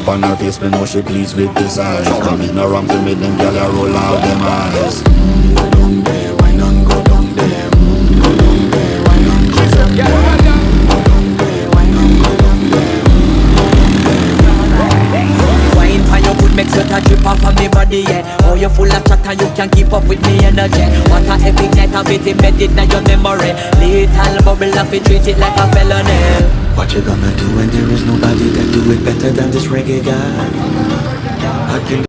on her face, me know she pleased with this eyes. Come in no wrong to make them gyal a roll out them eyes. Go down there, why not go down there? Go down there, why not go down there? Go down there, why not go down there? Wine for your good make sweat a drip off of me body, yeah. Oh, you full of chatter, you can keep up with me energy. What a epic night of it embedded in your memory. Little bubble up, it treat it like a felony. What you gonna do when there is nobody that do it better than this reggae guy? I can